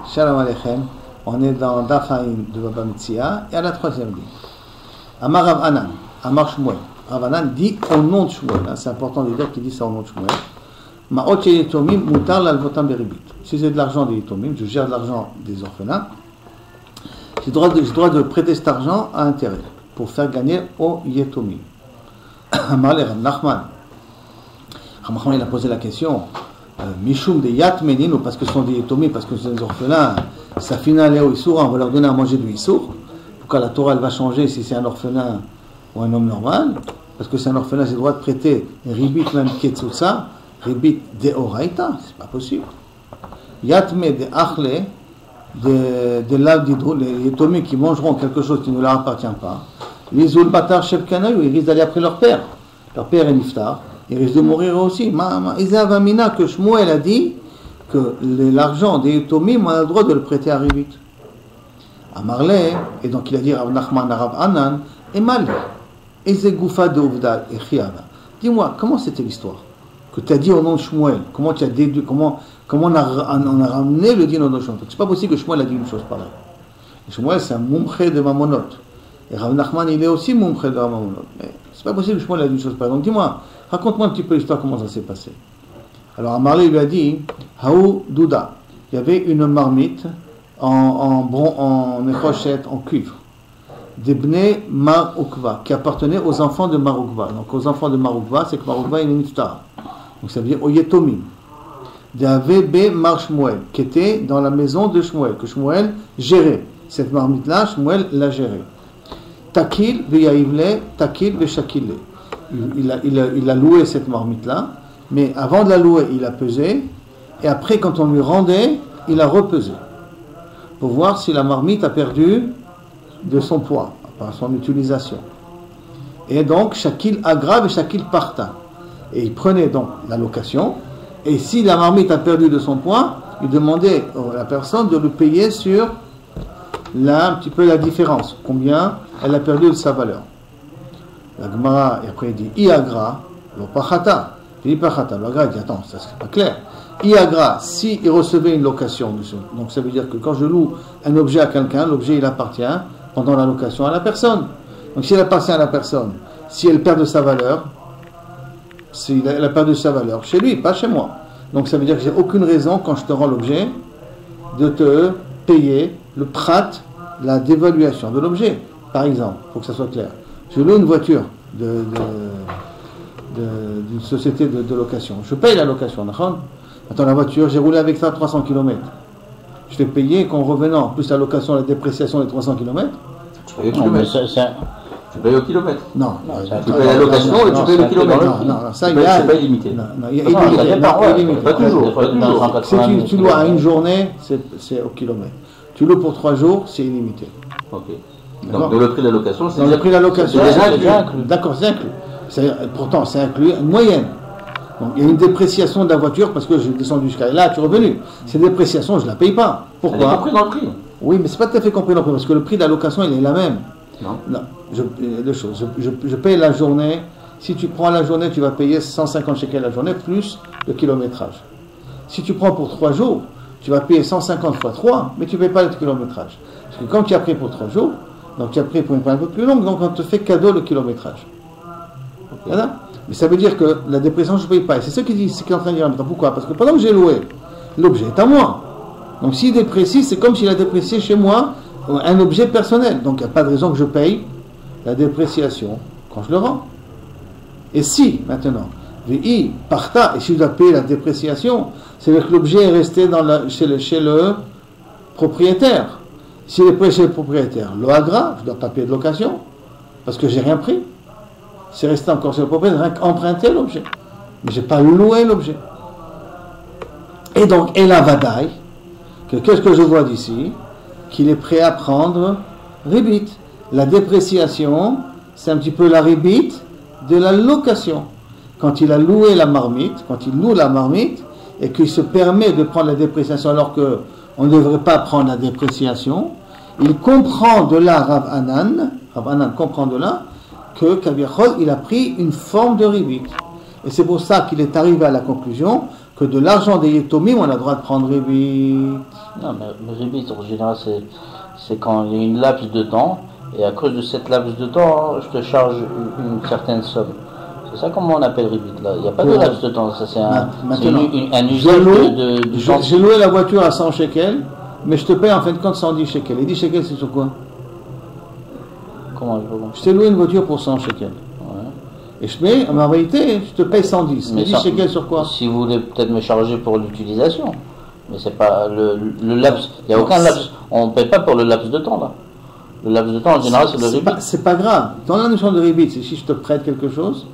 Shalom Aleichem, on est dans Dafaïm de Baba Metzia, et à la troisième ligne. Amar Rav Anan, Amar Shmuel. Rav Anan dit au nom de Shmuel, c'est important de dire qu'il dit ça au nom de Shmuel. Ma'ot yetomim mutar l'alvotam beribit. Si j'ai de l'argent des yetomim, je gère de l'argent des orphelins, j'ai le droit de prêter cet argent à intérêt pour faire gagner aux yetomim. Amar le Rav Nachman. Rav Nachman il a posé la question. Mishum de Yatmenin, ou parce que ce sont des Yetomim, parce que ce sont des orphelins, ça finale au Issour, on va leur donner à manger du Issour. Pourquoi la Torah elle va changer si c'est un orphelin ou un homme normal? Parce que c'est un orphelin, j'ai le droit de prêter Ribit même Ketsutsa, Ribit de Oraita, c'est pas possible. Yatme de Achle, de l'Avdidou, les Yetomim qui mangeront quelque chose qui ne leur appartient pas. Les Zulbatar Shevkanayu, ils risquent d'aller après leur père. Leur père est Niftar. Il risque de mourir aussi. Isavamina que Shmuel a dit que l'argent des Yetomim, on a le droit de le prêter à Ribit. À Marley, et donc il a dit Rav Nachman, Rav Anan, et Mal, Ezegoufa de Ovdal, et Chiava. Dis-moi, comment c'était l'histoire que tu as dit au nom de Shmuel? Comment tu as déduit, comment on a ramené le din au nom de Shmuel? C'est pas possible que Shmuel a dit une chose pareille. Et Shmuel, c'est un mumche de Mamonot. Et Rav Nachman, il est aussi mumche de Mamonot. Mais c'est pas possible que Shmuel a dit une chose pareille. Donc dis-moi, raconte-moi un petit peu l'histoire, comment ça s'est passé. Alors Amarlé lui a dit, Haou Douda, il y avait une marmite en échochette, en cuivre, d'Ebne Maroukva, qui appartenait aux enfants de Maroukva. Donc aux enfants de Maroukva, c'est que Maroukva il est niftar. Donc ça veut dire au Yetomim. D'Avebe Mar Shmuel, qui était dans la maison de Shmuel, que Shmuel gérait. Cette marmite-là, Shmuel l'a gérée. Takil ve'yaivle, takil ve'shakile. Il a loué cette marmite-là, mais avant de la louer, il a pesé, et après, quand on lui rendait, il a repesé, pour voir si la marmite a perdu de son poids, par son utilisation. Et donc, Shakil aggrave et Shakil parta. Et il prenait donc la location, et si la marmite a perdu de son poids, il demandait à la personne de le payer sur un petit peu la différence, combien elle a perdu de sa valeur. La Gemara, et après il dit Iagra, lo pachata. Il dit pachata. Le Gemara dit attends, ça c'est pas clair. Iagra, si il recevait une location, donc ça veut dire que quand je loue un objet à quelqu'un, l'objet il appartient pendant la location à la personne. Donc si elle appartient à la personne, si elle perd de sa valeur, si elle a perdu de sa valeur chez lui, pas chez moi. Donc ça veut dire que j'ai aucune raison quand je te rends l'objet de te payer le prat, la dévaluation de l'objet. Par exemple, il faut que ça soit clair. Je loue une voiture d'une société de location. Je paye la location. Attends, la voiture, j'ai roulé avec ça 300 km. Je l'ai payé qu'en revenant, plus la location, la dépréciation des 300 km. Tu payes au kilomètre. Tu payes au kilomètre. Non. Tu payes la location et tu payes le kilomètre. Non, ça, il y a. C'est pas illimité. Non, il y a illimité. Pas toujours. Si tu loues à une journée, c'est au kilomètre. Tu loues pour 3 jours, c'est illimité. Ok. Donc le prix de la location, c'est le prix de la location, c'est déjà inclus. D'accord, c'est inclus. Pourtant, c'est inclus une moyenne. Donc il y a une dépréciation de la voiture parce que j'ai descendu jusqu'à là, tu es revenu. Cette dépréciation, je ne la paye pas. Pourquoi? Elle est compris dans le prix. Oui, mais c'est pas tout à fait compris non plus, parce que le prix de la location, il est la même. Non. Deux choses. Je paye la journée. Si tu prends la journée, tu vas payer 150 shekels la journée plus le kilométrage. Si tu prends pour 3 jours, tu vas payer 150 fois 3, mais tu ne payes pas le kilométrage. Parce que quand tu as pris pour 3 jours, donc tu as pris pour une période un peu plus longue, donc on te fait cadeau le kilométrage. Okay. Voilà. Mais ça veut dire que la dépréciation, je ne paye pas. Et c'est ce qu'il est en train de dire. Pourquoi? Parce que pendant que j'ai loué, l'objet est à moi. Donc s'il déprécie, c'est comme s'il a déprécié chez moi un objet personnel. Donc il n'y a pas de raison que je paye la dépréciation quand je le rends. Et si, maintenant, VI parta, et si je dois payer la dépréciation, c'est-à-dire que l'objet est resté chez le propriétaire. Si il est pris chez le propriétaire, l'oagra, je ne dois pas payer de location, parce que je n'ai rien pris. C'est resté encore chez le propriétaire, rien qu'emprunter l'objet. Mais je n'ai pas loué l'objet. Et donc, et la vadaï, qu'est-ce que je vois d'ici? Qu'il est prêt à prendre ribit. La dépréciation, c'est un petit peu la ribit de la location. Quand il a loué la marmite, quand il loue la marmite, et qu'il se permet de prendre la dépréciation alors qu'on ne devrait pas prendre la dépréciation, il comprend de là, Rav Anan comprend de là, que Kaviachol, il a pris une forme de ribit. Et c'est pour ça qu'il est arrivé à la conclusion que de l'argent des Yetomim, on a le droit de prendre ribit. Non, mais ribit, en général, c'est quand il y a une laps de temps, et à cause de cette laps de temps, je te charge une certaine somme. C'est ça comment on appelle ribit, là. Il n'y a pas de laps de temps, ça c'est un usage de temps. J'ai loué la voiture à 100 shekels, mais je te paye en fin de compte 110 shekels. Et 10 shekels, c'est sur quoi? Comment je peux comprendre? Je t'ai loué une voiture pour 100 shekels. Et je mets, en réalité, je te paye 110. Mais 10 shekels sur quoi? Si vous voulez peut-être me charger pour l'utilisation. Mais c'est pas le laps. Il n'y a aucun laps. On ne paye pas pour le laps de temps, là. Le laps de temps, en général, c'est le ribit. C'est pas grave. Dans la notion de ribit, c'est si je te prête quelque chose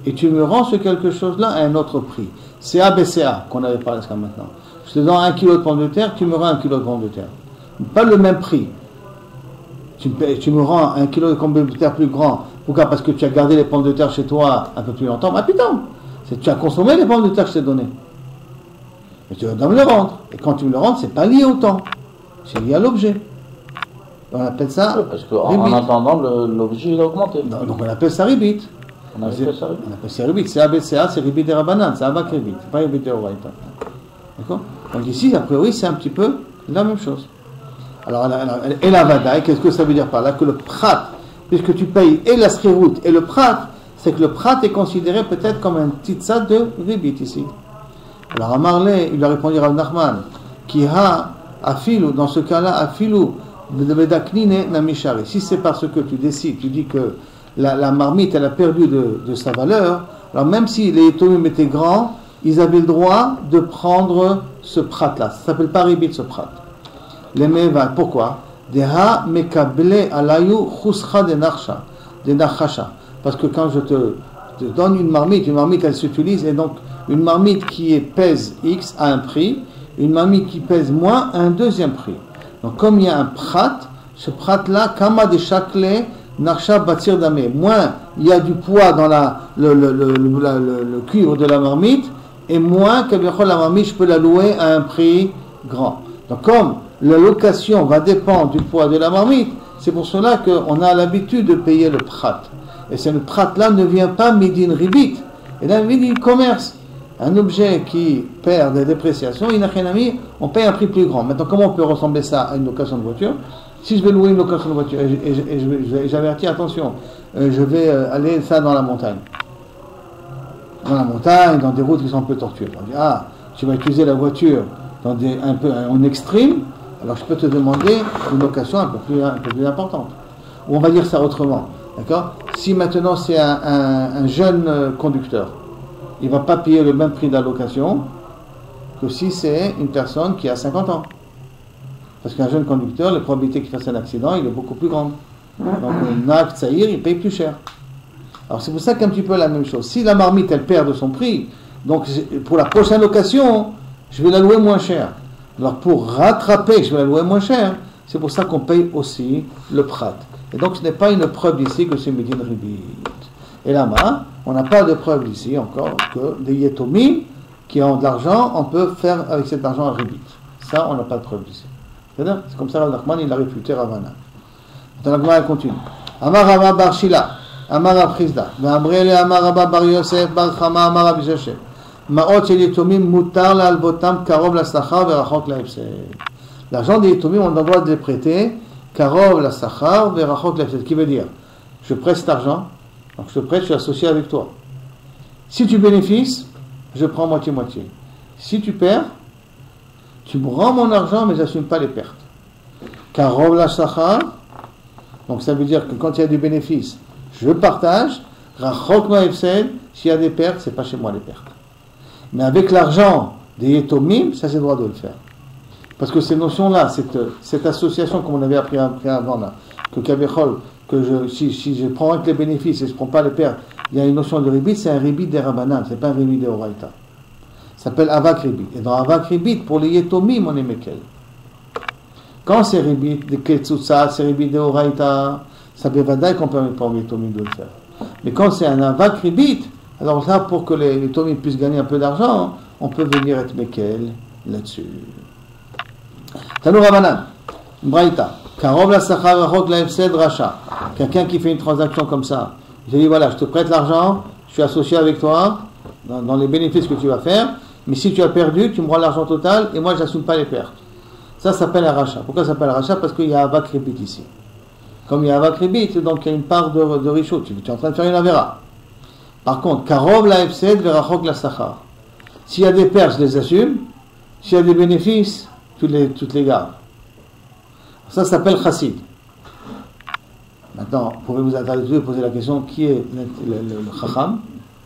et tu me rends ce quelque chose-là à un autre prix. C'est ABCA qu'on avait parlé jusqu'à maintenant. Je te donne 1 kilo de pommes de terre, tu me rends 1 kilo de pommes de terre. Pas le même prix. Tu me rends 1 kilo de pommes de terre plus grand. Pourquoi? Parce que tu as gardé les pommes de terre chez toi un peu plus longtemps. Ah putain, tu as consommé les pommes de terre que je t'ai données. Et tu dois me le rendre. Et quand tu me le rends, c'est pas lié au temps. C'est lié à l'objet. On appelle ça. Parce qu'en attendant, l'objet il a augmenté. Donc on appelle ça ribit. On appelle ça ribit. C'est ABCA, c'est ribit des Rabbanan, c'est Avak ribit. C'est pas ribit des Oraita. D'accord? Donc ici, a priori, c'est un petit peu la même chose. Alors, et la Vadaï, qu'est-ce que ça veut dire par là? Que le prat, puisque tu payes et la srirout et le prat, c'est que le prat est considéré peut-être comme un petit tzad de ribit ici. Alors, à Marley, il a répondu à Rav Nachman, qui a afilou, dans ce cas-là, afilou, bedaknine namishari. Si c'est parce que tu décides, tu dis que la marmite, elle a perdu de sa valeur, alors même si les Yetomim étaient grands, ils avaient le droit de prendre ce prat-là. Ça ne s'appelle pas ribit, ce prat. Les meva, pourquoi? Deha mekable alayu chuscha de nachasha. Parce que quand je te donne une marmite elle s'utilise, et donc une marmite qui pèse X a un prix, une marmite qui pèse moins a un deuxième prix. Donc comme il y a un prat, ce prat-là, kama de chakle narsha batir dame. Moins il y a du poids dans le cuivre de la marmite, et moins que la marmite, je peux la louer à un prix grand. Donc comme la location va dépendre du poids de la marmite, c'est pour cela qu'on a l'habitude de payer le prat. Et ce prat-là ne vient pas midin ribit, et là midin commerce. Un objet qui perd des dépréciations, on paye un prix plus grand. Maintenant, comment on peut ressembler ça à une location de voiture? Si je vais louer une location de voiture, et j'avertis, attention, je vais aller ça dans la montagne. Dans la montagne, dans des routes qui sont un peu tortueuses. On dit, tu vas utiliser la voiture dans un peu en extrême, alors je peux te demander une location un peu plus importante. Ou on va dire ça autrement. D'accord? Si maintenant c'est un jeune conducteur, il ne va pas payer le même prix de la location que si c'est une personne qui a 50 ans. Parce qu'un jeune conducteur, la probabilité qu'il fasse un accident, il est beaucoup plus grande. Donc un Nag Tsaïr, il paye plus cher. Alors c'est pour ça qu'un petit peu la même chose. Si la marmite, elle perd de son prix, donc pour la prochaine location, je vais la louer moins cher. Alors pour rattraper que je vais la louer moins cher, c'est pour ça qu'on paye aussi le prat. Et donc ce n'est pas une preuve ici que c'est Medin Ribit. Et là-bas, on n'a pas de preuve ici encore que des Yetomim qui ont de l'argent, on peut faire avec cet argent un ribit. Ça, on n'a pas de preuve ici. C'est comme ça, Rav Nachman, il a réfuté Ravana. Maintenant, la Gemara continue. Amar Rava bar Shila, Amar Rav Chizda, V'amrele Amar Rabba bar Yosef, bar Chama, Amar Rav Sheshet. Ma'ot shel Yetomim mutar la'alvotam karov la-sachar ve'rachok la-hefsed. L'argent des Yetomim, on a le droit de les prêter karov la-sachar ve'rachok la-hefsed. Qui veut dire, je prête cet argent, donc je te prête, je suis associé avec toi. Si tu bénéficies, je prends moitié-moitié. Si tu perds, tu me rends mon argent, mais je n'assume pas les pertes. Karov la-sachar, donc ça veut dire que quand il y a du bénéfice, je partage. Rachok la-hefsed, s'il y a des pertes, ce n'est pas chez moi les pertes. Mais avec l'argent des Yetomim, ça c'est le droit de le faire. Parce que ces notions-là, cette association, comme on avait appris avant là, que Kabechol, si je prends avec les bénéfices et je ne prends pas les pertes, il y a une notion de ribit, c'est un ribit des Rabbanan, c'est pas un ribit des Oraita. Ça s'appelle Avak ribit. Et dans Avak ribit, pour les Yetomim, on est Mekel. Quand c'est ribit de Ketsutsa, c'est ribit des Oraita, ça peut vadaï qu'on permet pas aux Yetomim de le faire. Mais quand c'est un Avak ribit, alors là, pour que les Yetomim puissent gagner un peu d'argent, on peut venir être Mekel là-dessus. Tanou Rabbanan, Braïta, Karov la Sachar Rachok la Hefsed Racha. Quelqu'un qui fait une transaction comme ça, j'ai dit voilà, je te prête l'argent, je suis associé avec toi dans les bénéfices que tu vas faire, mais si tu as perdu, tu me rends l'argent total et moi je n'assume pas les pertes. Ça s'appelle un rachat. Pourquoi ça s'appelle un rachat? Parce qu'il y a avak ribit ici. Comme il y a avak ribit, donc il y a une part de richot. Tu es en train de faire une avéra. Par contre, karov la hefsed verachok la sachar. S'il y a des pertes, je les assume. S'il y a des bénéfices, toutes les gardes. Ça s'appelle chassid. Maintenant, vous pouvez vous intéresser et poser la question, qui est le chacham?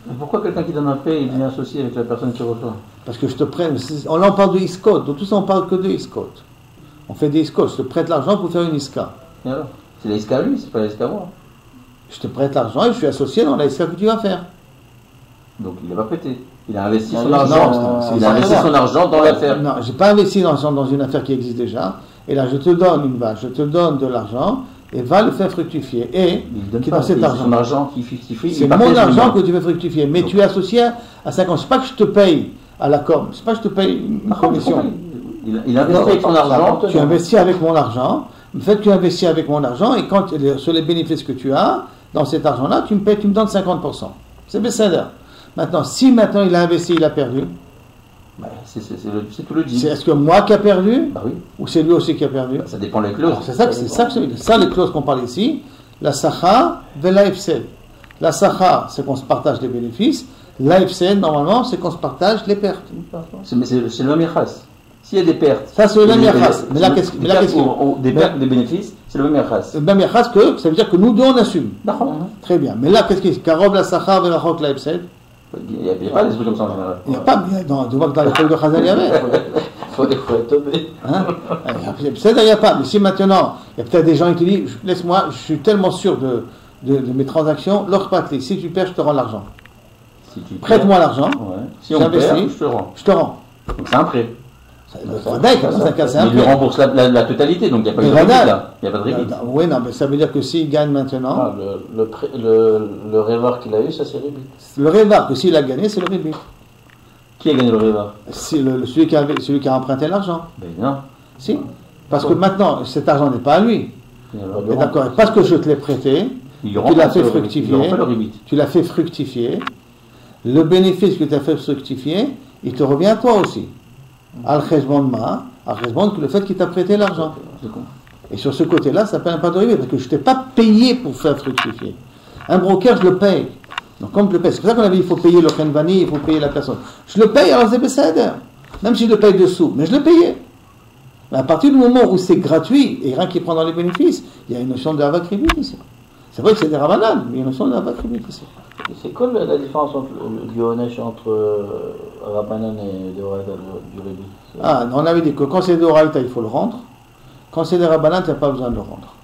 Mais pourquoi quelqu'un qui donne un paix, il vient associé avec la personne qui reçoit? Parce que je te prête, on parle de iskot, donc tout ça on parle que de iskot. On fait des iskot, je te prête l'argent pour faire une iska. Et alors? C'est la iska à lui, c'est pas la iska à moi. Je te prête l'argent et je suis associé dans la iska que tu vas faire. Donc il n'a pas prêté. Il a investi son Non, argent. Il a investi son argent dans l'affaire. Non, j'ai pas investi dans une affaire qui existe déjà. Et là, je te donne une vache, je te donne de l'argent et va le faire fructifier. Et Il donne qui pas dans cet argent. son argent qui fructifie. C'est mon argent que tu veux fructifier. Mais tu es associé à 50. C'est pas que je te paye à la com. C'est pas que je te paye une commission. Il investit avec son argent. Tu investis avec mon argent. Le fait que tu investis avec mon argent et quand sur les bénéfices que tu as dans cet argent-là, tu me donnes 50%. C'est Besséder. Maintenant, si maintenant il a investi, il a perdu. Bah, c'est tout le deal. Est-ce que moi qui a perdu Bah oui. ou c'est lui aussi qui a perdu? Bah, ça dépend des clauses. C'est ça que ça veut dire. Ça, les clauses qu'on parle ici, la sacha ve la ifsed. La sacha, c'est qu'on se partage les bénéfices. La ifsed, normalement, c'est qu'on se partage les pertes. Mais c'est le même yachas. S'il y a des pertes. Ça, c'est le même yachas. Mais là, qu'est-ce que des pertes, des bénéfices, c'est le même yachas. le même yachas que ça veut dire que nous deux on assume. D'accord. Très bien. Mais là, qu'est-ce qu'il y a? Karob la sacha ve rachok la ifsed. Il n'y a pas des trucs comme ça en général. Il n'y a pas. Tu vois que dans l'époque de Chazal, il y avait. Faut être tombé. Hein? Il n'y a pas. Mais si maintenant, il y a peut-être des gens qui te disent, laisse-moi, je suis tellement sûr de mes transactions, l'orpatli, si tu perds, je te rends l'argent. Si tu Prête-moi l'argent. Ouais. Si on perd, je te rends. Je te rends. Donc c'est un prêt. C'est un Il lui prêt. rembourse la totalité, donc il n'y a pas de Mais rébit voilà. là. Il n'y a pas de rébit. Oui, non, mais ça veut dire que s'il gagne maintenant, Ah, le rêveur qu'il a eu, ça c'est rébit. le révar, que s'il a gagné, c'est le rébit. Qui a gagné le rêve? Celui qui a emprunté l'argent. Ben non. Si. Parce que maintenant, cet argent n'est pas à lui. Il Et d'accord. Parce que je te l'ai prêté, tu l'as fait fructifier. Tu l'as fait fructifier. Le bénéfice que tu as fait fructifier, il te revient à toi aussi. Al-Khezbon que le fait qu'il t'a prêté l'argent. Et sur ce côté-là, ça s'appelle un pas de rébit, parce que je ne t'ai pas payé pour faire fructifier. Un broker, je le paye. Donc, comme je le paye, c'est pour ça qu'on avait dit il faut payer le Khenvani, il faut payer la personne. Je le paye, alors c'est Besséder. Même si je le paye dessous, mais je le payais. Mais à partir du moment où c'est gratuit et rien qui prend dans les bénéfices, il y a une notion de Havak Ribit ici. C'est vrai que c'est des Rabanan, mais il y a une notion de Havak Ribit ici. C'est quoi la différence entre du Honesh entre Rabbanan et Deoraita du rébit? Ah, on avait dit que quand c'est des Oraïta, il faut le rendre. Quand c'est des Rabanan, tu n'as pas besoin de le rendre.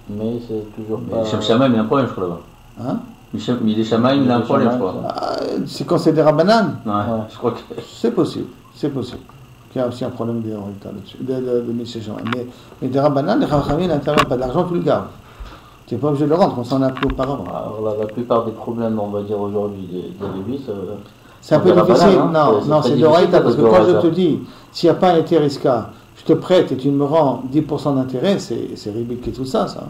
Mais c'est toujours pas. Michel Chamaïm, il a un problème, je crois là-bas. Hein? Michel Chamaïm, il a un problème, je crois. C'est quand c'est des Rabanan? Ouais, je crois que. C'est possible, c'est possible. Il y a aussi un problème des Oraïta là-dessus, de Michel Chamaïm. Mais des Rabanan, les Chachamim n'interviennent pas d'argent, tu le gardes. Tu n'es pas obligé de le rendre, on s'en a plus auparavant. Alors la plupart des problèmes, on va dire aujourd'hui, des rébits, c'est un peu difficile. Non, c'est de Raïta, parce que quand je te te dis, s'il n'y a pas un intérêt risca, je te prête et tu me rends 10% d'intérêt, c'est rébit qui est tout ça. Ça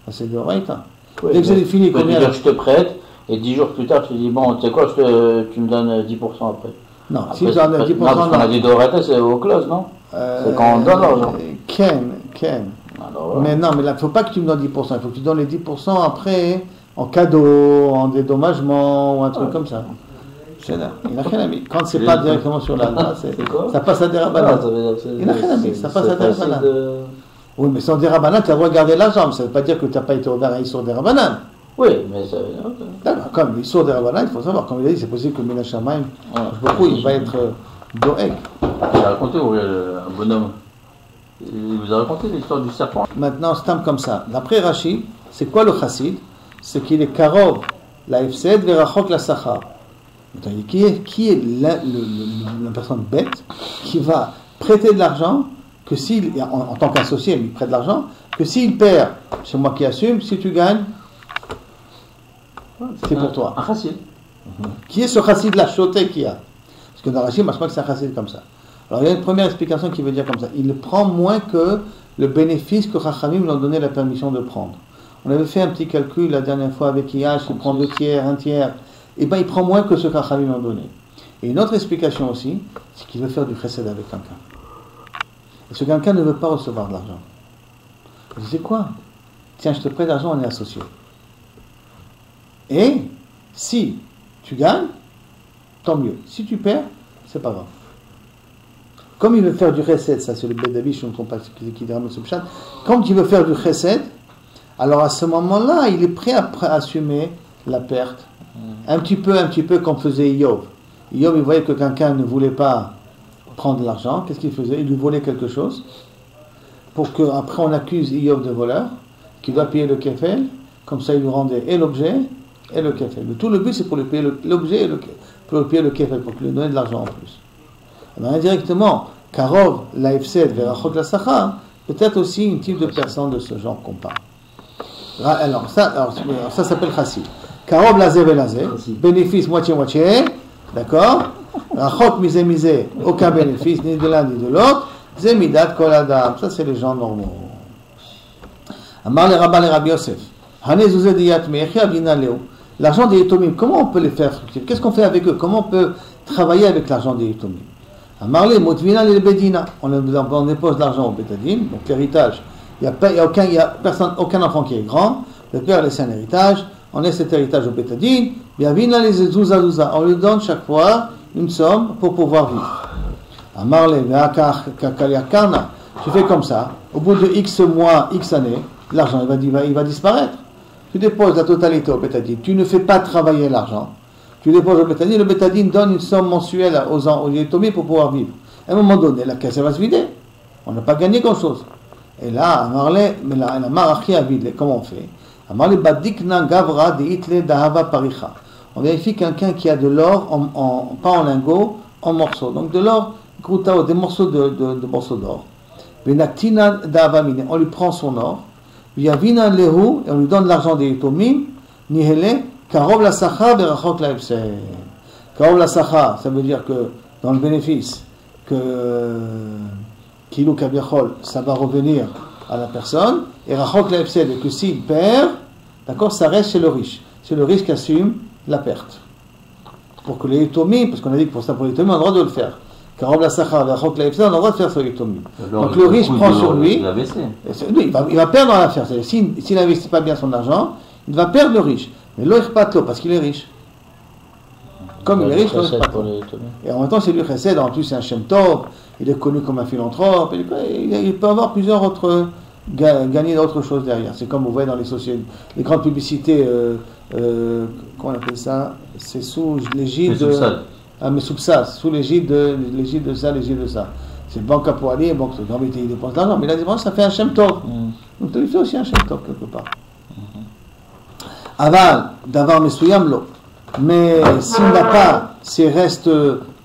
c'est de Raïta. Dès que j'ai fini, combien je te prête, et 10 jours plus tard, tu dis, bon, tu sais quoi, tu me donnes 10% après. Non, après, si tu donnes 10%. Non, parce qu'on a dit Deoraita, c'est au close, non? C'est quand on donne l'argent. Ken. Alors, voilà. Mais non, mais là, il ne faut pas que tu me donnes 10%, il faut que tu donnes les 10% après, en cadeau, en dédommagement, ou un truc comme ça. C'est là. Il n'a rien à mettre. Quand c'est pas directement sur la loi, ça passe à des Rabanan. Il n'a rien à mettre, ça passe à des Rabanan. Oui, mais sans des Rabanan, tu as regardé l'argent, ça ne veut pas dire que tu n'as pas été ouvert à Issour des Rabanan. Oui, mais ça. D'accord, comme Issour des Rabanan, il faut savoir, comme il a dit, c'est possible que Mina Shamaim, beaucoup, il va être Doeg. Il a raconté un bonhomme. Il vous a raconté l'histoire du serpent. Maintenant, c'est comme ça. D'après Rashi, c'est quoi le chassid? C'est qu'il est karov, la ifsed, verachok la sachar. Qui est la personne bête qui va prêter de l'argent, que s'il, en tant qu'associé, il prête de l'argent, que s'il perd, c'est moi qui assume, si tu gagnes, c'est pour toi. Un chassid. Qui est ce chassid la choté qu'il y a? Parce que dans Rashi, moi je crois que c'est un chassid comme ça. Alors il y a une première explication qui veut dire comme ça. Il prend moins que le bénéfice que Chachamim lui a donné la permission de prendre. On avait fait un petit calcul la dernière fois avec Iash, il prend 2 tiers, 1 tiers. Et bien il prend moins que ce que Chachamim lui a donné. Et une autre explication aussi, c'est qu'il veut faire du chesed avec quelqu'un. Et ce quelqu'un ne veut pas recevoir de l'argent. Il dit, c'est quoi? Tiens, je te prête l'argent, on est associés. Et si tu gagnes, tant mieux. Si tu perds, c'est pas grave. Comme il veut faire du chesed, ça c'est le Bet David, je ne me trompe pas, qui ramène ce pshat. Comme il veut faire du chesed, alors à ce moment-là, il est prêt à assumer la perte. Un petit peu comme faisait Iyov. Iyov, il voyait que quelqu'un ne voulait pas prendre l'argent. Qu'est-ce qu'il faisait? Il lui volait quelque chose pour qu'après on accuse Iyov de voleur, qu'il doit payer le kefel. Comme ça, il lui rendait et l'objet et le kefel. Mais tout le but, c'est pour lui payer l'objet et pour lui payer le kefel, pour lui donner de l'argent en plus. Alors, indirectement, Karov, l'Aefsed, Verachot, la Sacha, peut-être aussi une type de personne de ce genre qu'on parle. Alors ça s'appelle chassid. Karov lazé velazé, bénéfice moitié-moitié, d'accord? Rachok misé, aucun bénéfice, ni de l'un ni de l'autre. Zemidat kol adam, ça c'est les gens normaux. Amar le Rabbi Yosef, Hané zouzé diyat me'echi avina leo. L'argent des Yitomim, comment on peut les faire fructifier? Qu'est-ce qu'on fait avec eux? Comment on peut travailler avec l'argent des Yitomim? Amar le motvina le bedina, on dépose l'argent au bétadin, donc l'héritage. Il n'y a aucun enfant qui est grand. Le père laisse un héritage. On laisse cet héritage au bétadine. On lui donne chaque fois une somme pour pouvoir vivre. Amarle, tu fais comme ça. Au bout de X mois, X années, l'argent il va disparaître. Tu déposes la totalité au bétadine. Tu ne fais pas travailler l'argent. Tu déposes au bétadine. Le bétadine donne une somme mensuelle aux Yitomim pour pouvoir vivre. À un moment donné, la caisse va se vider. On n'a pas gagné grand-chose. Et là, Amarle, mais la marachie a vide, comment on fait? Amarle badikna gavra de itle dahava paricha. On vérifie quelqu'un qui a de l'or, pas en lingots, en morceaux. Donc de l'or, groutao, des morceaux de morceaux d'or. Venaktina dahava mine. On lui prend son or. Yavina lehu, et on lui donne l'argent des Yitomim. Nihele, karov la sacha, verachok la efsed. Karov la sacha, ça veut dire que dans le bénéfice, Kilou Kabiachol, ça va revenir à la personne, et Rachok la Efsed, et que s'il perd, d'accord, ça reste chez le riche. C'est le riche qui assume la perte. Pour que les Yitomim, parce qu'on a dit que pour ça, pour les Yitomim, on a le droit de le faire. Karob la Sacha, Rachok la Efsed, on a le droit de faire sur les Yitomim. Donc le riche prend sur lui, il va perdre dans l'affaire. S'il n'investit pas bien son argent, il va perdre le riche. Mais l'autre pas tôt, parce qu'il est riche. Comme il est riche, et en même temps, c'est lui chesed, en plus c'est un Shem Tov, il est connu comme un philanthrope, il peut avoir plusieurs autres, gagner d'autres choses derrière. C'est comme vous voyez dans les sociétés, les grandes publicités, comment on appelle ça? C'est sous l'égide de. Mais sous ça, sous l'égide de ça, l'égide de ça. C'est Banque à Poilier, Banque de Grand il dépense de l'argent, mais la dépense, ça fait un Shem Tov. Donc tu lui fais aussi un Shem Tov quelque part. Aval, d'avoir Mesuyam lo. Mais s'il n'a pas ces restes,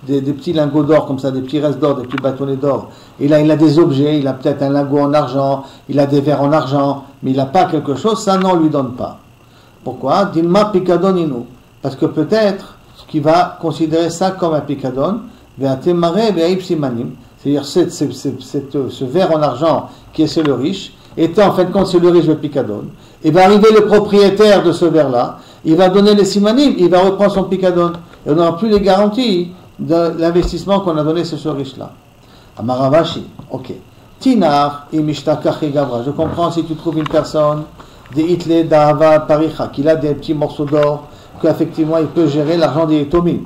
des petits lingots d'or comme ça, des petits restes d'or, des petits bâtonnets d'or, et là il a des objets, il a peut-être un lingot en argent, il a des verres en argent, mais il n'a pas quelque chose, ça non, on ne lui donne pas. Pourquoi? Dilma pikadoninu. Parce que peut-être qu'il va considérer ça comme un pikadon, c'est-à-dire ce verre en argent qui est chez le riche, était en fin de compte chez le riche le pikadon. Et va arriver le propriétaire de ce verre-là, il va donner les simanim, il va reprendre son picadon. Et on n'aura plus les garanties de l'investissement qu'on a donné sur ce riche-là. Amaravashi, ok. Tinar, imishtakachi gavra. Je comprends si tu trouves une personne, des itle dahava paricha, qu'il a des petits morceaux d'or, qu'effectivement il peut gérer l'argent des Yitomim.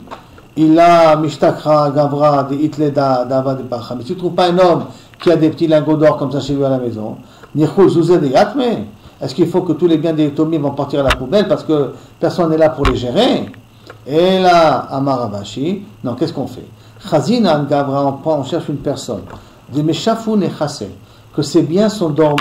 Il a mishtakra gavra, des itle dahava de paricha. Mais si tu ne trouves pas un homme qui a des petits lingots d'or comme ça chez lui à la maison, nichul zuzé de yatme. Est-ce qu'il faut que tous les biens des Yitomim vont partir à la poubelle parce que personne n'est là pour les gérer? Et là, Amaravashi, non, qu'est-ce qu'on fait? Chazina Gavra, on cherche une personne. Des Meshafoun et Chassé, que ses biens sont dorment.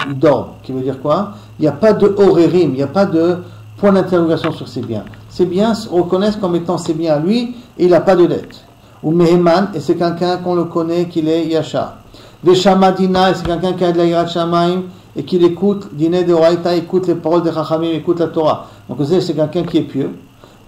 Qui veut dire quoi? Il n'y a pas de horérim, il n'y a pas de point d'interrogation sur ses biens. Ses biens se reconnaissent comme étant ses biens à lui et il n'a pas de dette. Ou Meheman, et c'est quelqu'un qu'on le connaît, qu'il est Yachar. Veshamadina, et c'est quelqu'un qui a de la Yirat Shamaim, et qu'il écoute, dîner de Oraïta, écoute les paroles des Chachamim, écoute la Torah. Donc vous savez, c'est quelqu'un qui est pieux.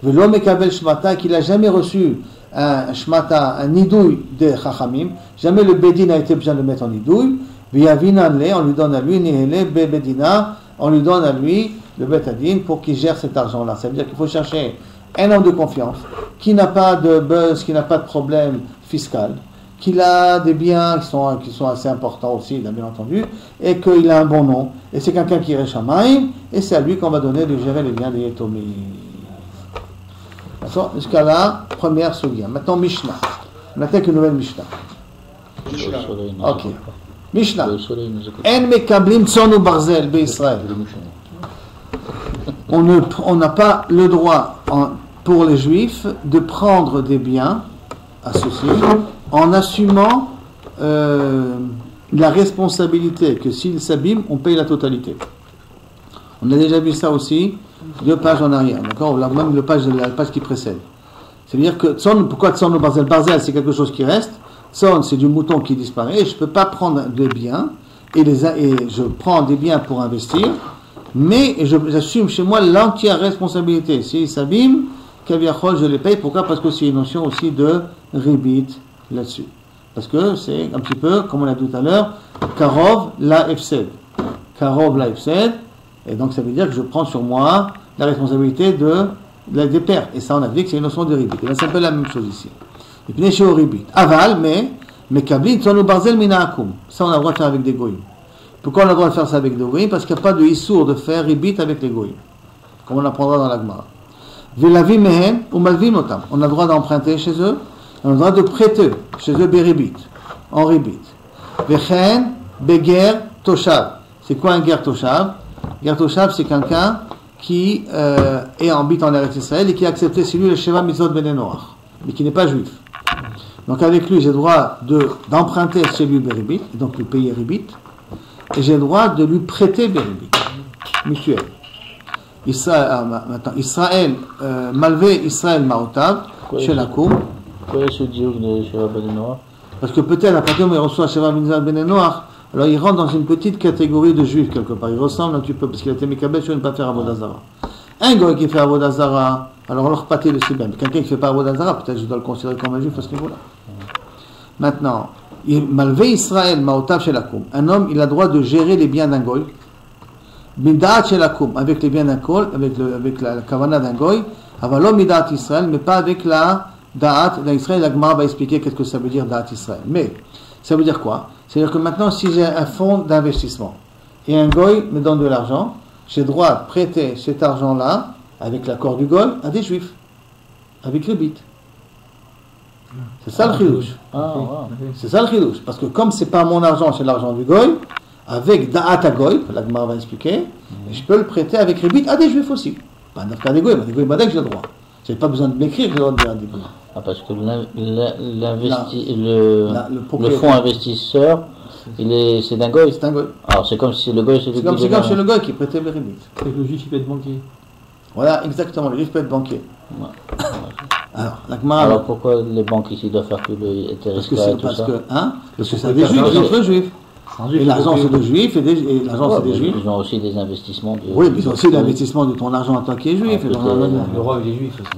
Velo mekabel shmata, qu'il n'a jamais reçu un shmata, un nidouille des Chachamim. Jamais le Bedin a été besoin de le mettre en nidouille. Viyavinanle, on lui donne à lui, nihele bedina, on lui donne à lui le betadine pour qu'il gère cet argent-là. Ça veut dire qu'il faut chercher un homme de confiance, qui n'a pas de buzz, qui n'a pas de problème fiscal, qu'il a des biens qui sont assez importants aussi, il a bien entendu, et qu'il a un bon nom, et c'est quelqu'un qui est Shamaim, et c'est à lui qu'on va donner de gérer les biens des Yetomi. D'accord? Jusqu'à là, première Sugia. Maintenant, Mishnah. On attaque une nouvelle Mishnah. Ok. Mishnah. En mekablim tsonu barzel be'Israël. On n'a pas le droit pour les Juifs de prendre des biens associés en assumant la responsabilité que s'ils s'abîment, on paye la totalité. On a déjà vu ça aussi 2 pages en arrière, d'accord, ou même la page qui précède. C'est-à-dire que pourquoi Tson ou Barzel? Barzel, c'est quelque chose qui reste. Tson, c'est du mouton qui disparaît. Je ne peux pas prendre des biens et je prends des biens pour investir, mais j'assume chez moi l'entière responsabilité. S'ils s'abîment, Kaviachol, je les paye. Pourquoi? Parce que c'est une notion aussi de ribit là-dessus. Parce que c'est un petit peu, comme on l'a dit tout à l'heure, Karov la Efsed. Karov la Efsed. Et donc ça veut dire que je prends sur moi la responsabilité des pertes. Et ça, on a dit que c'est une notion de ribit. Et là, c'est un peu la même chose ici. Et puis, chez ribit. Aval, mais kabli, tsonu barzel mina akum. Ça, on a le droit de faire avec des goyim. Pourquoi on a le droit de faire ça avec des goyim? Parce qu'il n'y a pas de issour de faire ribit avec les goyim. Comme on apprendra dans la Gemara. Velavi mehen ou malvim otam. On a le droit d'emprunter chez eux. On a le droit de prêter chez eux beribit, en ribit. Vechen beger toshav. C'est quoi un ger toshav? Ger toshav, c'est quelqu'un qui habite en Eretz Israël et qui a accepté chez lui le Sheva Mitzvot Bnei Noach, mais qui n'est pas juif. Donc avec lui, j'ai le droit d'emprunter chez lui beribit, et donc lui payer ribit, et j'ai le droit de lui prêter beribit, mutuel. Israël, malvé Israël Maotav, chez la Koum. Pourquoi il se dit de Sheva Bnei Noach? Parce que peut-être à partir du moment où il reçoit Sheva Mitzvot Bnei Noach, alors il rentre dans une petite catégorie de juifs quelque part. Il ressemble un petit peu, parce qu'il a été Mekabel sur ne pas faire Avodah Zara. Un gars qui fait Avodah Zara, alors leur pâté le sait bien. Mais quelqu'un qui ne fait pas Avodah Zara, peut-être je dois le considérer comme un juif à ce niveau-là. Maintenant, malvé Israël, Maotav Shelakum. Un homme, il a le droit de gérer les biens d'un goy. Midat Shelakum, avec les biens d'un goy, avec la kavana d'un goy. Avalom Midat Israël, mais pas avec la Da'at d'Israël. La Gemara va expliquer qu'est-ce que ça veut dire Da'at Israël. Mais, ça veut dire quoi? C'est-à-dire que maintenant, si j'ai un fonds d'investissement et un goy me donne de l'argent, j'ai le droit de prêter cet argent-là, avec l'accord du goy, à des juifs, avec le bit. C'est ça le chidouche. C'est ça le chidouche. Parce que comme c'est pas mon argent, c'est l'argent du goy, avec da'at à goy, la Gemara va expliquer, et je peux le prêter avec ribit à des juifs aussi. Pas n'importe des goy, mais des goy badek, j'ai le droit. J'ai pas besoin de m'écrire, j'ai le droit de dire à des goy. Ah, parce que le fonds investisseur, c'est d'un goy. C'est un goy. Alors c'est comme si le goy c'est comme chez le goy qui prêtait le ribit. C'est que le juif il peut être banquier. Voilà, exactement, le juif peut être banquier. Ouais. Alors pourquoi les banques ici doivent faire tout le parce que c'est des juifs, des autres juifs. Et l'argent c'est des juifs, et l'argent c'est des juifs. Ils ont aussi des investissements. Oui, mais ils ont aussi l'investissement de ton argent en tant qu'il est juif. Le roi il est juif aussi.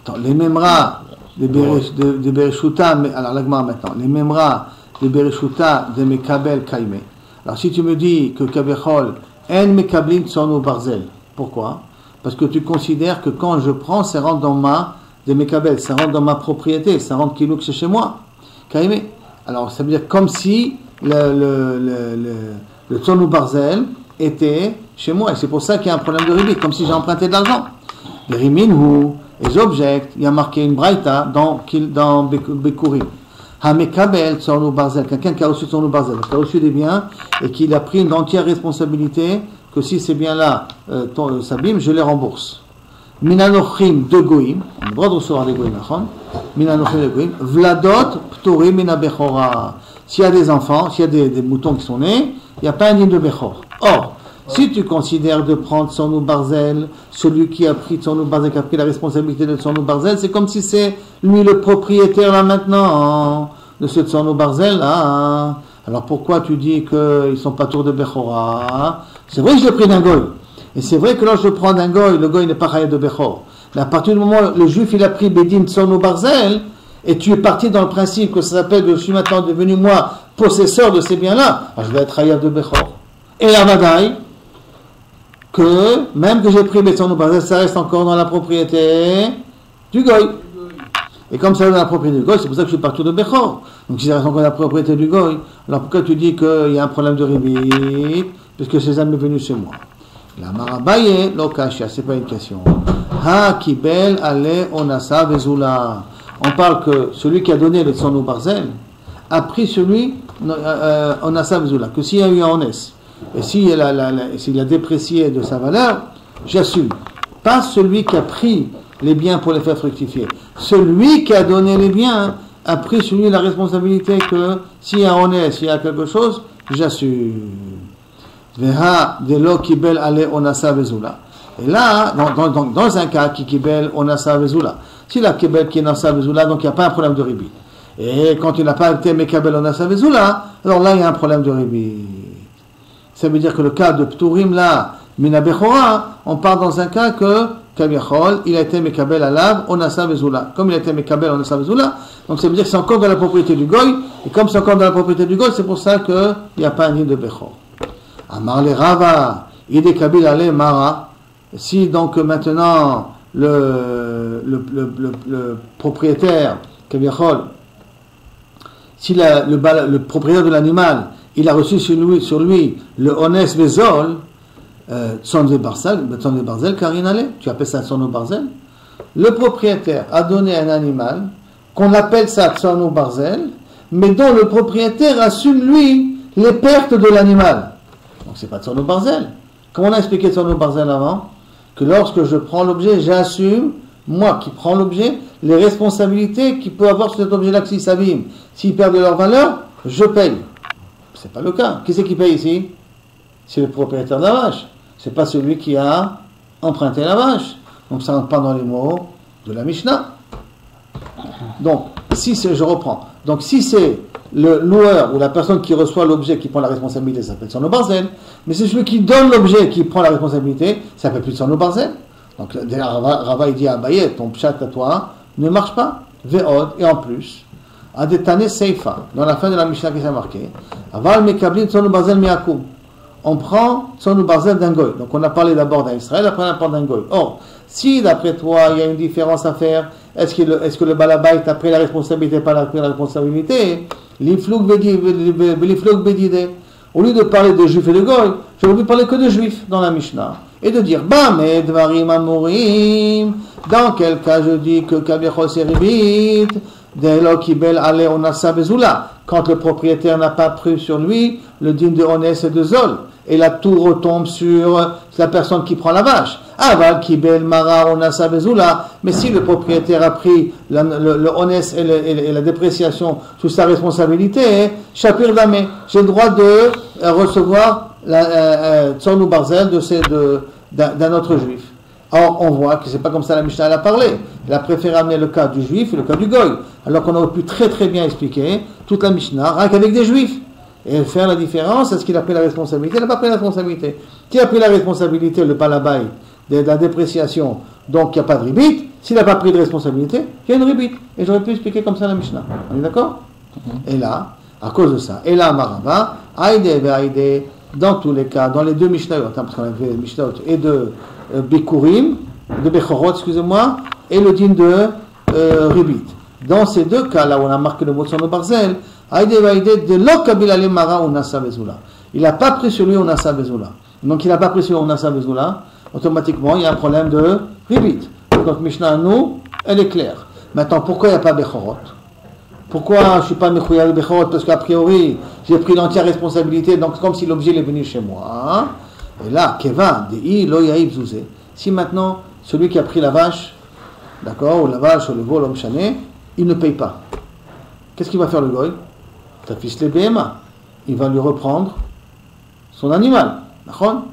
Attends, les Memra, des Bereshuta, alors l'agma maintenant, les Memra, des Bereshuta, des Mekabel Kaime. Alors si tu me dis que Kabechol, En Mekablin Tsono Barzel, pourquoi? Parce que tu considères que quand je prends, ça rentre dans des Mekabel, ça rentre dans ma propriété, ça rentre Kilouk, c'est chez moi. Kaime. Alors ça veut dire comme si le Tsono Barzel était chez moi, et c'est pour ça qu'il y a un problème de ribit, comme si j'ai emprunté de l'argent. Les Riminhu, et j'objecte, il y a marqué une braïta dans Bekurim. Hamekabel Tsornu Barzel, quelqu'un qui a reçu Tsornu Barzel, qui a reçu des biens et qui a pris une entière responsabilité que si ces biens-là s'abîment, je les rembourse. Minanochim de Goïm, on a le droit de recevoir des Goïm, Minanochim de Goïm, Vladot Ptorim Minabechora. S'il y a des enfants, s'il y a des moutons qui sont nés, il n'y a pas un digne de Bechor. Or, si tu considères de prendre Tsornu Barzel, celui qui a pris Tsornu Barzel, qui a pris la responsabilité de Tsornu Barzel, c'est comme si c'est lui le propriétaire là maintenant de ce Tsornu Barzel là. Alors pourquoi tu dis qu'ils ne sont pas tours de Bechora? C'est vrai que je l'ai pris d'un goy. Et c'est vrai que lorsque je prends d'un goy, le goy n'est pas chayet de Bechor. Mais à partir du moment où le juif il a pris Bedin Tsornu Barzel, et tu es parti dans le principe que ça s'appelle que je suis maintenant devenu moi possesseur de ces biens-là, alors je vais être chayet de Bechor. Et la Vadaï, que même que j'ai pris Betson ou Barzel, ça reste encore dans la propriété du goy. Et comme ça reste dans la propriété du goy, c'est pour ça que je suis partout de Bechor. Donc si ça reste encore dans la propriété du goy, alors pourquoi tu dis qu'il y a un problème de ribit, puisque ces âmes est venu chez moi? La marabaye, l'okashia, c'est pas une question. Ha kibel ale onasa vezula. On parle que celui qui a donné le Tson ou Barzel a pris celui onasa vezula, que s'il y a eu un ones, et s'il a déprécié de sa valeur, j'assume. Pas celui qui a pris les biens pour les faire fructifier. Celui qui a donné les biens a pris sur lui la responsabilité que s'il y a un honnête, s'il y a quelque chose, j'assume. Veha delo kibel ale onasa vezula. Et là, dans un cas qui kibel onasa vezula, si la kibel qui est onasa vezula, donc il n'y a pas un problème de ribit. Et quand il n'a pas été mekabel onasa vezula, alors là il y a un problème de ribit. Ça veut dire que le cas de Pturim là, Mina Bechora, on part dans un cas que Kaviachol, il a été Mekabel Alav, Onasa Vezula. Comme il a été Mekabel Onasa Vezula, donc ça veut dire que c'est encore dans la propriété du Goy, et comme c'est encore dans la propriété du Goy, c'est pour ça qu'il n'y a pas un nid de Bechor. Amar le Rava, Ide Kabil Ale Mara, si donc maintenant le propriétaire, Kaviachol, si le propriétaire de l'animal, il a reçu sur lui le Ones Vezol, Tson de Barzel, Karinale, tu appelles ça Tson ou Barzel. Le propriétaire a donné un animal, qu'on appelle ça Tson ou Barzel, mais dont le propriétaire assume lui les pertes de l'animal. Donc c'est pas Tson ou Barzel. Comme on a expliqué Tson ou Barzel avant, que lorsque je prends l'objet, j'assume, moi qui prends l'objet, les responsabilités qu'il peut avoir sur cet objet-là, s'il s'abîme, s'il perd de leur valeur, je paye. C'est pas le cas. Qui c'est qui paye ici? C'est le propriétaire de la vache. C'est pas celui qui a emprunté la vache. Donc ça rentre pas dans les mots de la Mishnah. Donc, je reprends. Donc si c'est le loueur ou la personne qui reçoit l'objet qui prend la responsabilité, ça s'appelle Tson ou Barzel. Mais c'est celui qui donne l'objet qui prend la responsabilité, ça s'appelle plus Tson ou Barzel. Donc Rava il dit à Abaye, ton pshat à toi ne marche pas. Ve'od, et en plus, Adetane Seifa, dans la fin de la Mishnah qui s'est marqué, Aval Mekablim Tson ou Barzel Miakum. On prend Tson ou Barzel d'un goy. Donc on a parlé d'abord d'un Israël, après on a parlé d'un goy. Or, si d'après toi il y a une différence à faire, est-ce que le balabait a pris la responsabilité, pas pris la responsabilité? L'iflouk bedide. Au lieu de parler de juifs et de goy, j'aurais pu parler que de juifs dans la Mishnah. Et de dire, Bameh dvarim amorim. Dans quel cas je dis que Kaviachol c'est ribit, Delo kibel ale onasa bezula. Quand le propriétaire n'a pas pris sur lui le din de Onès et de Zol. Et là tout retombe sur la personne qui prend la vache. Aval kibel mara onasa bezula. Mais si le propriétaire a pris le Onès et la dépréciation sous sa responsabilité, Shapir Damé, j'ai le droit de recevoir la Tson ou Barzel d'un autre juif. Or, on voit que c'est pas comme ça la Mishnah elle a parlé. Elle a préféré amener le cas du juif et le cas du goy. Alors qu'on aurait pu très très bien expliquer toute la Mishnah, rien qu'avec des juifs. Et faire la différence, est-ce qu'il a pris la responsabilité? Il n'a pas pris la responsabilité. Qui a pris la responsabilité? Le balabay de la dépréciation. Donc, il n'y a pas de ribit. S'il n'a pas pris de responsabilité, il y a une ribit. Et j'aurais pu expliquer comme ça la Mishnah. On est d'accord? Et là, à cause de ça, et là, Marava, Aïdé, Aïdé, dans tous les cas, dans les deux Mishnayot, parce qu'on avait Mishnayot et de Bikurim, de Bechorot, excusez-moi, et le din de Ribit. Dans ces deux cas, là où on a marqué le mot de son Barzel, Aïdé Vaïdé de l'Okabil Ale Mara Unasa Vezula. Il n'a pas pris sur lui Unasa Vezula. Donc il n'a pas pris sur lui Unasa Vezula, automatiquement il y a un problème de Ribit. Donc notre Mishnah, nous, elle est claire. Maintenant, pourquoi il n'y a pas Bechorot? Pourquoi je ne suis pas Mechouya Bechorot? Parce qu'a priori, j'ai pris l'entière responsabilité, donc comme si l'objet est venu chez moi. Et là, Keva, Dei, Lo Yaïb Zouzé. Si maintenant, celui qui a pris la vache, d'accord, ou la vache, ou le veau, l'homme chané, il ne paye pas. Qu'est-ce qu'il va faire le goy? Ta fils les BMA. Il va lui reprendre son animal. D'accord?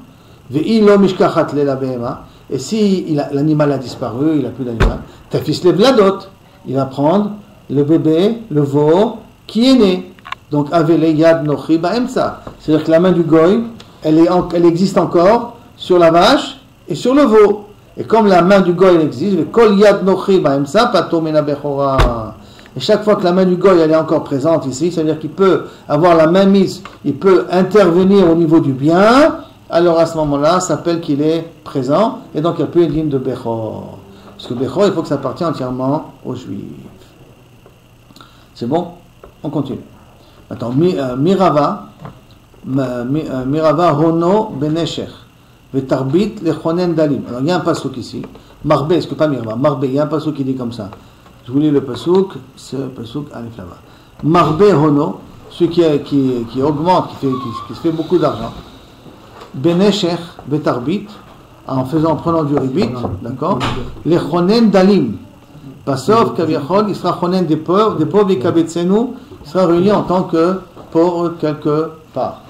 Vei lo mishkachat le la BMA. Et si l'animal a disparu, il n'a plus d'animal, ta fils les vladot. Il va prendre le bébé, le veau, qui est né. Donc, avele yad nochi ba'emsa. C'est-à-dire que la main du goy, elle existe encore sur la vache et sur le veau. Et comme la main du goy existe, le kol yad nochi ba'emsa pato mena bechora. Et chaque fois que la main du goy elle est encore présente ici, c'est-à-dire qu'il peut avoir la main mise, il peut intervenir au niveau du bien, alors à ce moment-là, ça s'appelle qu'il est présent, et donc il n'y a plus une ligne de Bechor. Parce que Bechor, il faut que ça appartienne entièrement aux Juifs. C'est bon? On continue. Maintenant, Mirava, Rono, Benesher, Vetarbit, Lechonen Dalim. Alors il y a un passouk ici. Marbe, est-ce que pas Mirava? Marbe, il y a un passouk qui dit comme ça. Je vous lis le passouk, ce passouk Alif là-bas. Marbe Rono, celui qui augmente, qui se fait beaucoup d'argent. Benesher, Vetarbit, en prenant du ribit, d'accord? Lechonen Dalim. Pasov, Kaviachol, il sera chonen des pauvres, et Kabetsenu, il sera réuni en tant que pauvre quelque part.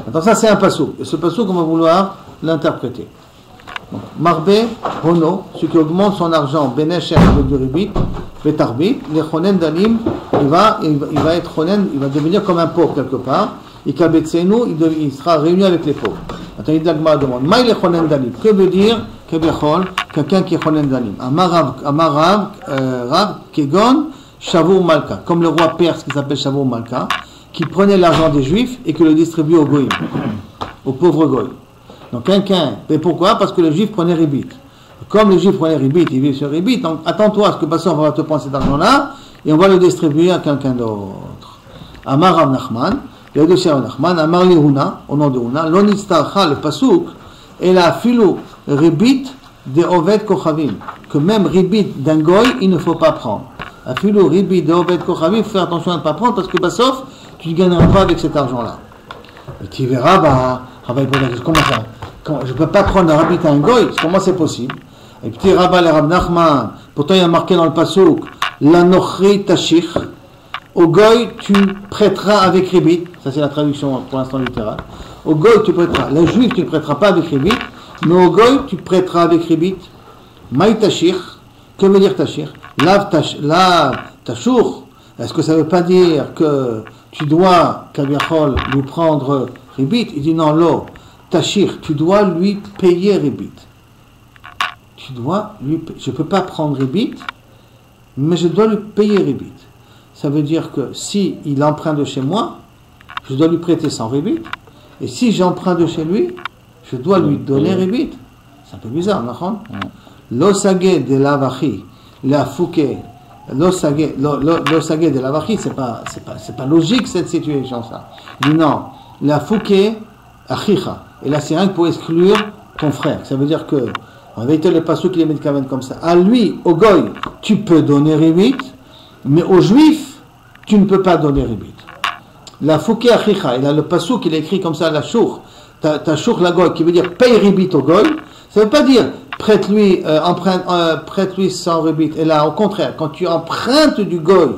Attends, ça c'est un passouk. Et ce passouk, on va vouloir l'interpréter. Marbe, Hono, celui qui augmente son argent, Benesher avec du ribit, Betarbit, les chonen dalim, il va être chonen, il va devenir comme un pauvre quelque part, et Kabetsenu, il sera réuni avec les pauvres. Attends, il demande, Maï les chonen dalim, que veut dire Kaviachol, quelqu'un qui est chonen dalim? Amarav, Kegon, Shavur Malka, comme le roi perse qui s'appelle Shavur Malka, qui prenait l'argent des juifs et qui le distribuait aux goïms, aux pauvres goïms. Donc quelqu'un, et pourquoi? Parce que le juif prenait ribit. Comme le juif prenait ribit, il vit sur ribit, donc attends-toi à ce que on va te prendre cet argent-là et on va le distribuer à quelqu'un d'autre. Amar Rav Nachman, il y a deux chers Nachman, Amar Lehuna, au nom de Huna, Lonistarcha, le pasouk, et la philo ribit de Oved Kochavim, que même ribit d'un goy, il ne faut pas prendre. La philo ribit de Oved Kochavim, il faut faire attention à ne pas prendre parce que sauf tu ne gagneras pas avec cet argent-là. Et tu verras, comment ça? Je ne peux pas prendre un ribit à un goy, comment c'est possible? Et puis Rabba le Rav Nachman, pourtant il y a marqué dans le pasouk, la nochri tashich, au goy tu prêteras avec ribit, ça c'est la traduction pour l'instant littérale. Au goy tu prêteras, le juif tu ne prêteras pas avec ribit, mais au goy tu prêteras avec ribit. Maï tashir, que veut dire tashir? Lav tashur, est-ce que ça ne veut pas dire que tu dois, Kaviachol, lui prendre ribit? Il dit non, lo, tashir, tu dois lui payer ribit. Je ne peux pas prendre ribit, mais je dois lui payer ribit. Ça veut dire que si il emprunte de chez moi, je dois lui prêter sans ribit, et si j'emprunte de chez lui, je dois lui donner ribit. C'est un peu bizarre, non? L'osagé de l'avachi, la fouké, l'osagé de l'avachi, c'est pas logique cette situation, ça. Il dit non, la fouké, achicha. Et là, c'est rien que pour exclure ton frère. Ça veut dire que, en vérité, le passouk qui les met comme ça. À lui, au goy, tu peux donner ribit, mais aux juifs, tu ne peux pas donner ribit. La fouké achicha, il a le passouk qui est écrit comme ça, la chour, ta chour la goy, qui veut dire paye ribit au goy. Ça ne veut pas dire prête-lui sans ribit. Et là, au contraire, quand tu empruntes du goy,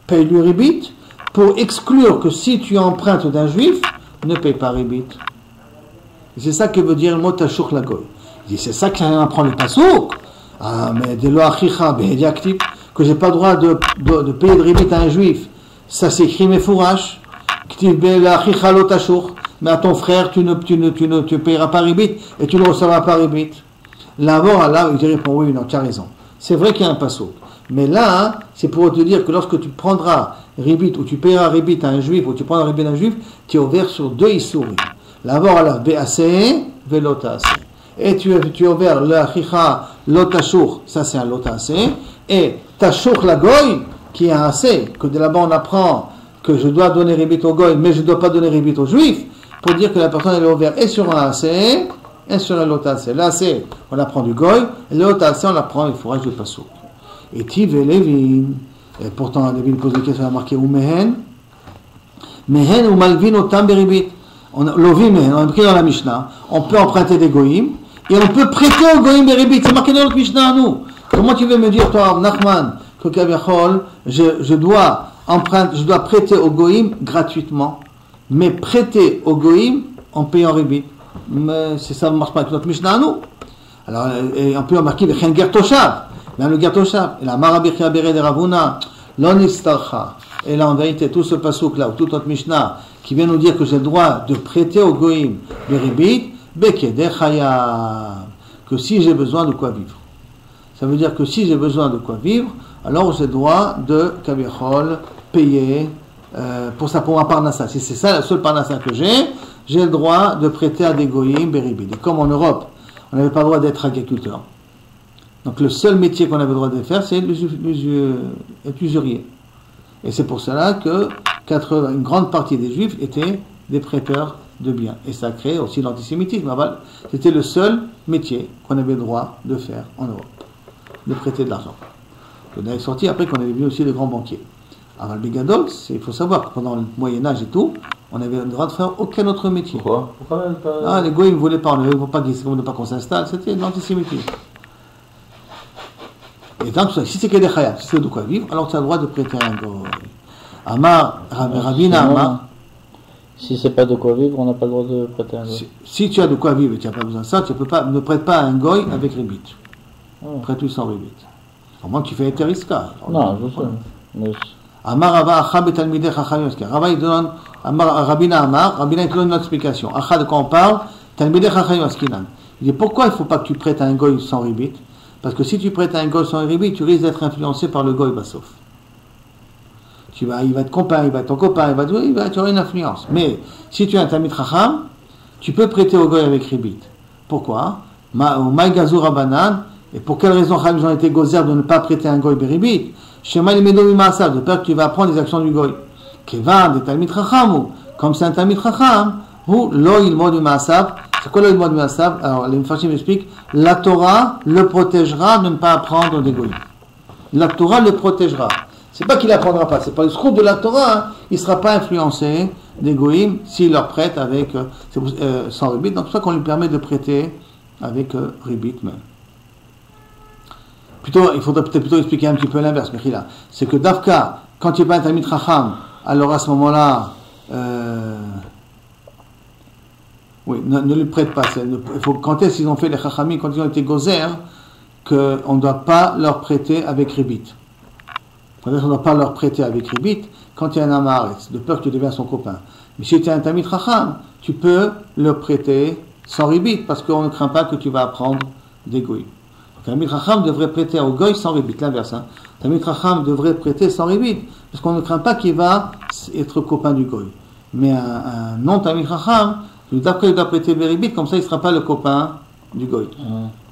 paye-lui ribit, pour exclure que si tu empruntes d'un juif, ne paye pas ribit. C'est ça que veut dire le mot tachouk la goy. Il dit, c'est ça qu'il apprend le pasouk. Ah, mais de lo achicha, que j'ai pas le droit de payer de ribit à un juif. Ça s'écrit mes fourrages. Mais à ton frère, tu ne payeras pas ribit et tu ne recevras pas ribit. Là, il répond, oui, non, tu as raison. C'est vrai qu'il y a un pasouk. Mais là, c'est pour te dire que lorsque tu prendras ribit ou tu payeras ribit à un juif ou tu prendras ribit à un juif, tu es ouvert sur deux issourim. L'abord, alors, BAC, velotac. Et tu es ouvert le achicha, l'otashur, ça c'est un lotac. Et tashur la goy, qui est un AC, que de là-bas on apprend que je dois donner ribit au goy, mais je ne dois pas donner ribit aux juifs, pour dire que la personne elle est ouverte et sur un AC, et sur un lotac. L'AC, on apprend du goy, et le lotac, on apprend le fourrage du pasouk. Et Tiv et Lévin, et pourtant Lévin pose des questions, on a marqué ou mehen ou malvin otam beribit. On a marqué dans la Mishnah, on peut emprunter des goyim, et on peut prêter aux goyim beribit. C'est marqué dans notre Mishnah à nous. Comment tu veux me dire, toi, Nachman, que Kaviachol, je dois prêter aux goyim gratuitement, mais prêter aux goyim en payant ribit? Mais ça ne marche pas avec notre Mishnah à nous. Alors, et on peut remarquer le chen gertoshav, le gertoshav, et la marabircha bere de Ravuna, l'onistarcha. Et là, en vérité, tout ce pasouk là, ou toute notre Mishnah, qui vient nous dire que j'ai le droit de prêter au goïm les ribit, bekeder chayav, que si j'ai besoin de quoi vivre. Ça veut dire que si j'ai besoin de quoi vivre, alors j'ai le droit de kaviachol payer pour ma parnassa. Si c'est ça la seule parnassa que j'ai, j'ai le droit de prêter à des goyim beribit. Et comme en Europe, on n'avait pas le droit d'être agriculteur. Donc le seul métier qu'on avait le droit de faire, c'est être usurier. Et c'est pour cela que une grande partie des juifs étaient des prêteurs de biens. Et ça a créé aussi l'antisémitisme. C'était le seul métier qu'on avait le droit de faire en Europe, de prêter de l'argent. On avait sorti après qu'on avait vu aussi les grands banquiers. Alors le Bigadol, il faut savoir que pendant le Moyen-Âge et tout, on avait le droit de faire aucun autre métier. Pourquoi Les goïs ne voulaient pas, on ne voulait pas qu'on s'installe, c'était l'antisémitisme. Et donc, si c'est que des chayas, si c'est de quoi vivre, alors tu as le droit de prêter un goy. Amar, Rabina Amar. Si c'est pas de quoi vivre, on n'a pas le droit de prêter un goy. Si tu as de quoi vivre et tu n'as pas besoin de ça, ne prête pas un goy avec ribit. Prête-lui sans ribit. Au moins tu fais eteriska. Non, je sais. Mais... Amar Rava Acha betalmidei chachamim. Rava il donne, Rabina Amar, Rabina il te donne une autre explication. Acha de quoi on parle? Talmidei chachamim askinan. Il dit pourquoi il ne faut pas que tu prêtes un goy sans ribit? Parce que si tu prêtes un goy sans ribit, tu risques d'être influencé par le goy basof. Il va être copain, il va être ton copain, tu auras une influence. Mais si tu es un Talmid Chacham, tu peux prêter au goy avec ribit. Pourquoi? Maï Gazur Rabanan. Et pour quelle raison ils ont été gozer de ne pas prêter un goy beribit? Shema il medo mimasav, de peur que tu vas apprendre les actions du goy. Kevan de Talmid Chacham, comme c'est un Talmid Chacham, ou lo il mod mimasav. C'est quoi le mot de Massav? Alors, les Mfashim expliquent, la Torah le protégera de ne pas apprendre des goïms. La Torah le protégera. C'est pas qu'il n'apprendra pas, c'est pas le scoop de la Torah, il ne sera pas influencé des goïms s'il leur prête avec, sans ribit. Donc, c'est pour ça qu'on lui permet de prêter avec ribit même. Plutôt, il faudrait peut-être plutôt expliquer un petit peu l'inverse, Mechila. C'est que Dafka, quand il n'est pas un Talmid Chacham, alors à ce moment-là, oui, ne lui prête pas. Quand est-ce qu'ils ont fait les chachamim, quand ils ont été gozer, qu'on ne doit pas leur prêter avec ribit. Quand est-ce qu'on ne doit pas leur prêter avec ribit? Quand il y a un amaretz, de peur que tu deviens son copain. Mais si tu es un tamid chacham, tu peux leur prêter sans ribit, parce qu'on ne craint pas que tu vas apprendre des goïs. Un tamid chacham devrait prêter au goï sans ribit, l'inverse. Un tamid chacham devrait prêter sans ribit, parce qu'on ne craint pas qu'il va être copain du goï. Mais un non-tamid chacham, d'après il doit prêter beribit, comme ça il ne sera pas le copain du goy.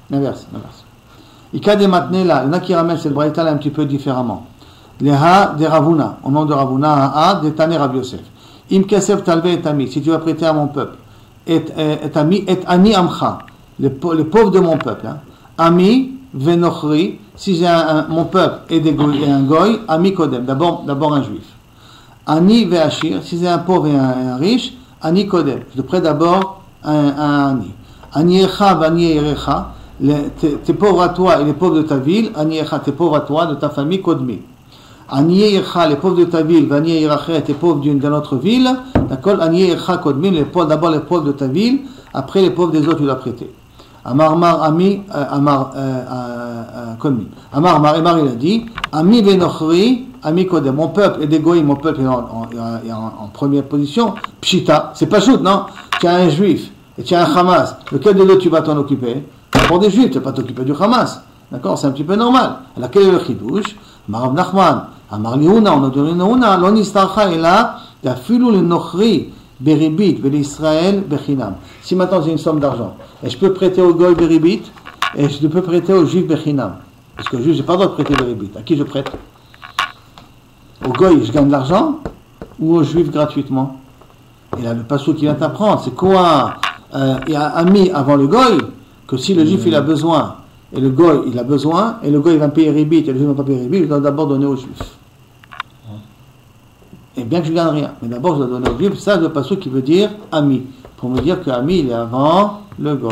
L'inverse. Ika de matne là, il y en a qui ramènent cette braïta là un petit peu différemment. Leha de Ravuna, au nom de Ravuna, Ha de Tane Rav Yosef. Im kesef talve et ami, si tu vas prêter à mon peuple, et ami, et ani amcha, les pauvres de mon peuple. Hein. Ami venochri, si j'ai mon peuple et un goy, ami kodem, d'abord un juif. Ani ve'ashir, si j'ai un pauvre et un riche, Ani Kodem, je prête d'abord un Ani. Ani Echa, Ani Erecha, tes pauvres à toi et les pauvres de ta ville, Ani Echa, tes pauvres à toi, de ta famille, Kodmi. Ani Echa, les pauvres de ta ville, Ani Erecha, tes pauvres d'une autre ville, d'accord, Ani Echa, Kodmi, d'abord les pauvres de ta ville, après les pauvres des autres, tu dois prêter. Amar Ami, Kodmi. Amar, il a dit, Ami Venochri, Ami Kodem, mon peuple est des goïs, mon peuple est en première position. Pshita, c'est pas shoot, non? Tu as un juif et tu as un Hamas. Lequel de deux tu vas t'en occuper? Pour des juifs, tu ne vas pas t'occuper du Hamas. D'accord? C'est un petit peu normal. Alors, quel est le chidouche? Marav Nachman, Amar Liuna, on a dit Liuna, l'onistarcha est là, d'afilu le nochri, beribit, l'Israël, bechinam. Si maintenant j'ai une somme d'argent, et je peux prêter au goï beribit, et je peux prêter au juif bechinam. Parce que le juif, j'ai pas le droit de prêter beribit. À qui je prête? Au goy, je gagne de l'argent, ou au juif gratuitement? Et là, le passou qui vient t'apprendre, c'est quoi? Il y a ami avant le goy, que si le juif il a besoin, et le goy il a besoin, et le goy il va payer ribit, et le juif ne va pas payer ribit, je dois d'abord donner au juif. Et bien que je ne gagne rien, mais d'abord je dois donner au juif, ça le passou qui veut dire ami, pour me dire que ami il est avant le goy.